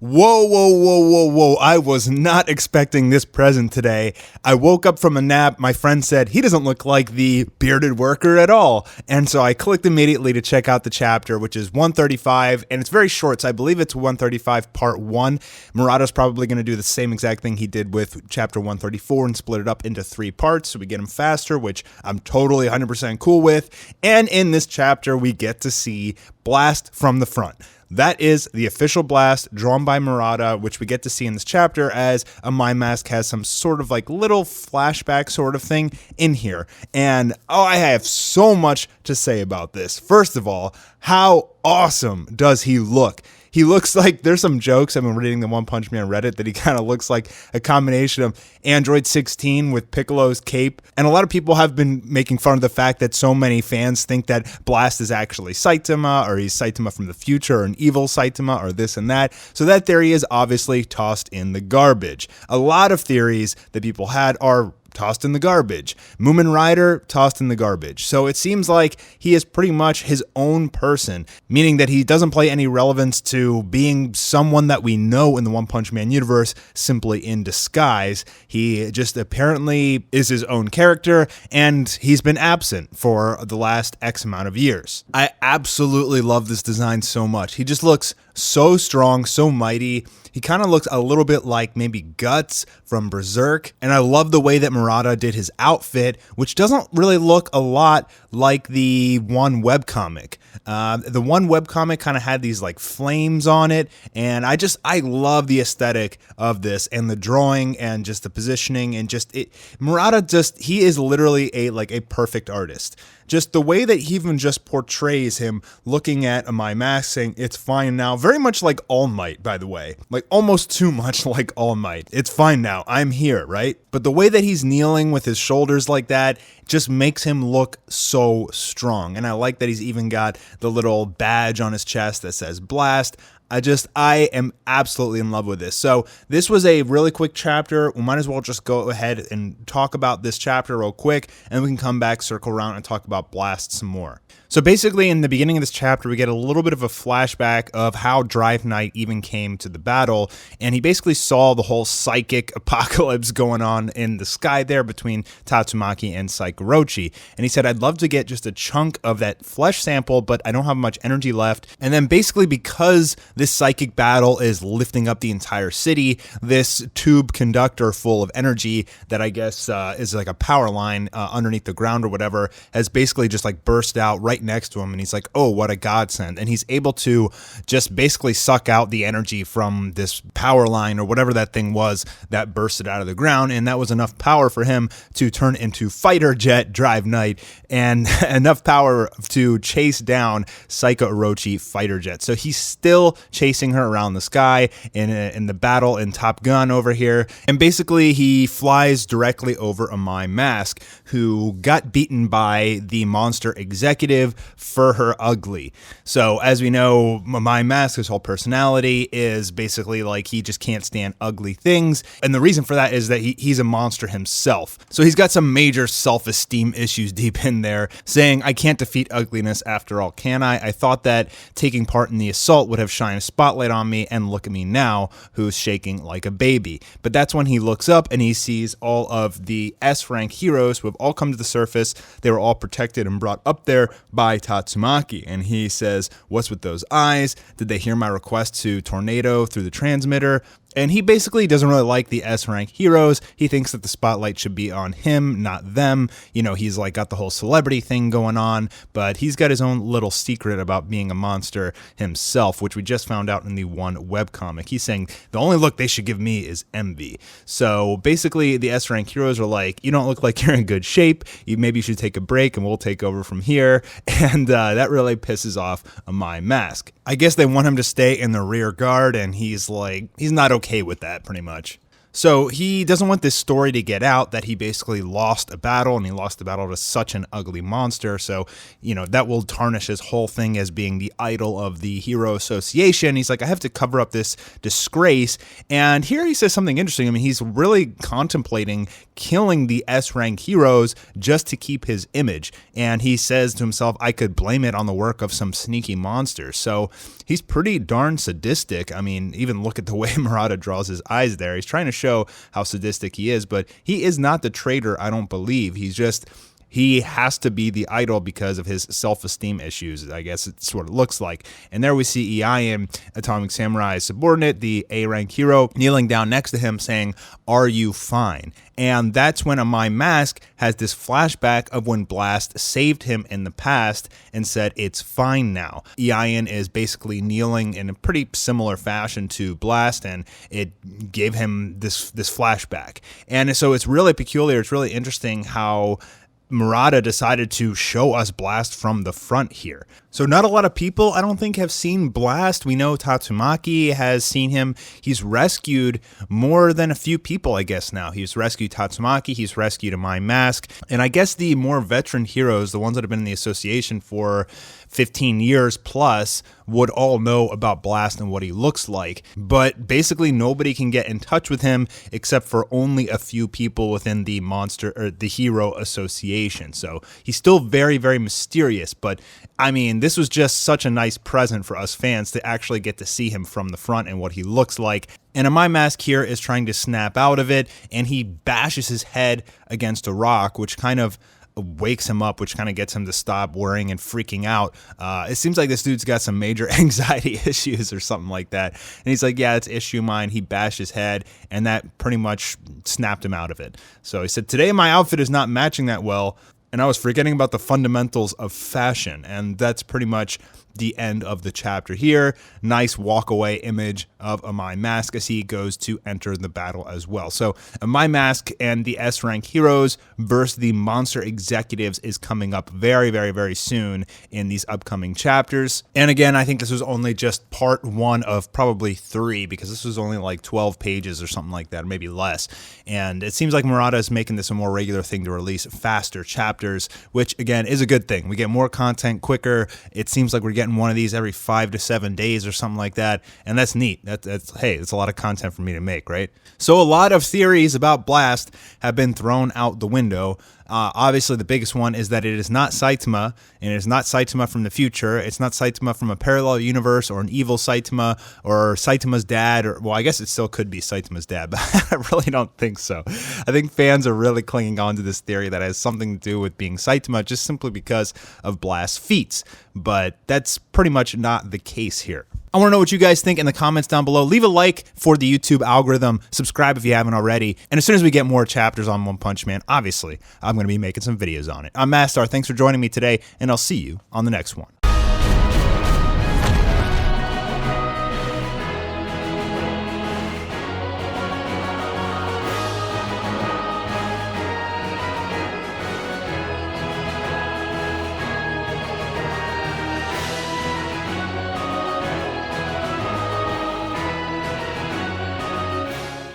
Whoa, whoa, whoa, whoa, whoa. I was not expecting this present today. I woke up from a nap. My friend said he doesn't look like the bearded worker at all. And so I clicked immediately to check out the chapter, which is 135. And it's very short. So I believe it's 135 part 1. Murata's probably going to do the same exact thing he did with chapter 134 and split it up into 3 parts so we get him faster, which I'm totally 100% cool with. And in this chapter, we get to see Blast from the front. That is the official blast drawn by Murata, which we get to see in this chapter as Amai Mask has some sort of like little flashback sort of thing in here. And I have so much to say about this. First of all, how awesome does he look? He looks like, there's some jokes, I've been reading the One Punch Man Reddit, that he kind of looks like a combination of Android 16 with Piccolo's cape. And a lot of people have been making fun of the fact that so many fans think that Blast is actually Saitama, or he's Saitama from the future, or an evil Saitama, or this and that. So that theory is obviously tossed in the garbage. A lot of theories that people had are tossed in the garbage. Moomin Rider, tossed in the garbage. So it seems like he is pretty much his own person, meaning that he doesn't play any relevance to being someone that we know in the One Punch Man universe simply in disguise. He just apparently is his own character, and he's been absent for the last X amount of years. I absolutely love this design so much. He just looks so strong, so mighty. He kind of looks a little bit like maybe Guts from Berserk. And I love the way that Murata did his outfit, which doesn't really look a lot like the one webcomic. The one webcomic kind of had these like flames on it. And I love the aesthetic of this and the drawing and just the positioning and just it. Murata he is literally a perfect artist. Just the way that he even just portrays him looking at Amai Mask saying, "It's fine now." Very much like All Might, by the way. Like almost too much like All Might. It's fine now. I'm here, right? But the way that he's kneeling with his shoulders like that just makes him look so strong. And I like that he's even got the little badge on his chest that says Blast. I am absolutely in love with this. So this was a really quick chapter. We might as well just go ahead and talk about this chapter real quick, and we can come back, circle around, and talk about Blast some more. So basically, in the beginning of this chapter, we get a little bit of a flashback of how Drive Knight even came to the battle, and he basically saw the whole psychic apocalypse going on in the sky there between Tatsumaki and Saikurochi, and he said, "I'd love to get just a chunk of that flesh sample, but I don't have much energy left." And then basically, because this psychic battle is lifting up the entire city, this tube conductor full of energy that I guess is like a power line underneath the ground or whatever, has basically just like burst out right next to him, and he's like, "Oh, what a godsend." And he's able to just basically suck out the energy from this power line or whatever that thing was that bursted out of the ground, and that was enough power for him to turn into fighter jet Drive Knight and enough power to chase down Psycho Orochi fighter jet. So he's still chasing her around the sky in the battle in Top Gun over here, and basically he flies directly over Amai Mask, who got beaten by the monster executive for her ugly. So as we know, Amai Mask, his whole personality is basically like he just can't stand ugly things, and the reason for that is that he's a monster himself. So he's got some major self-esteem issues deep in there, saying, "I can't defeat ugliness after all, can I? I thought that taking part in the assault would have shined a spotlight on me, and look at me now, who's shaking like a baby." But that's when he looks up and he sees all of the S-rank heroes who have all come to the surface. They were all protected and brought up there by Tatsumaki, and he says, "What's with those eyes? Did they hear my request to tornado through the transmitter?" And he basically doesn't really like the S-rank heroes. He thinks that the spotlight should be on him, not them. You know, he's like got the whole celebrity thing going on, but he's got his own little secret about being a monster himself, which we just found out in the one webcomic. He's saying the only look they should give me is envy. So basically the S-rank heroes are like, "You don't look like you're in good shape. Maybe you should take a break and we'll take over from here." And that really pisses off Amai Mask. I guess they want him to stay in the rear guard, and he's like, he's not okay with that pretty much. So he doesn't want this story to get out that he basically lost a battle, and he lost the battle to such an ugly monster. So, that will tarnish his whole thing as being the idol of the Hero Association. He's like, I have to cover up this disgrace. And here he says something interesting. I mean, he's really contemplating killing the S-rank heroes just to keep his image. And he says to himself, I could blame it on the work of some sneaky monsters. So he's pretty darn sadistic. I mean, even look at the way Murata draws his eyes there. He's trying to show how sadistic he is, but he is not the traitor, I don't believe. He has to be the idol because of his self-esteem issues, I guess it sort of looks like. And there we see Iain, Atomic Samurai's subordinate, the A-rank hero, kneeling down next to him saying, are you fine? And that's when Amai Mask has this flashback of when Blast saved him in the past and said, it's fine now. Iain is basically kneeling in a pretty similar fashion to Blast, and it gave him this flashback. And so it's really peculiar. It's really interesting how Murata decided to show us Blast from the front here. So not a lot of people, I don't think, have seen Blast. We know Tatsumaki has seen him. He's rescued more than a few people, I guess, now. He's rescued Tatsumaki, he's rescued Amai Mask, and I guess the more veteran heroes, the ones that have been in the association for 15 years plus, would all know about Blast and what he looks like. But basically nobody can get in touch with him except for only a few people within the the Hero Association. So he's still very, very mysterious, but I mean, this was just such a nice present for us fans to actually get to see him from the front and what he looks like. And Amai Mask here is trying to snap out of it, and he bashes his head against a rock, which kind of wakes him up, which kind of gets him to stop worrying and freaking out. It seems like this dude's got some major anxiety issues or something like that. And he's like, yeah, it's issue mine. He bashed his head, and that pretty much snapped him out of it. So he said, today my outfit is not matching that well, and I was forgetting about the fundamentals of fashion. And that's pretty much the end of the chapter here. Nice walk-away image of Amai Mask as he goes to enter the battle as well. So Amai Mask and the S-rank heroes versus the monster executives is coming up very, very, very soon in these upcoming chapters. And again, I think this was only just part one of probably 3, because this was only like 12 pages or something like that, or maybe less. And it seems like Murata is making this a more regular thing to release faster chapters, which again is a good thing. We get more content quicker. It seems like we're getting one of these every 5 to 7 days or something like that, and that's neat. Hey, it's a lot of content for me to make, right? So a lot of theories about Blast have been thrown out the window. Obviously, the biggest one is that it is not Saitama, and it is not Saitama from the future. It's not Saitama from a parallel universe or an evil Saitama or Saitama's dad. Or, well, I guess it still could be Saitama's dad, but I really don't think so. I think fans are really clinging on to this theory that it has something to do with being Saitama just simply because of Blast's feats. But that's pretty much not the case here. I want to know what you guys think in the comments down below. Leave a like for the YouTube algorithm. Subscribe if you haven't already. And as soon as we get more chapters on One Punch Man, obviously, I'm going to be making some videos on it. I'm Mastar. Thanks for joining me today, and I'll see you on the next one.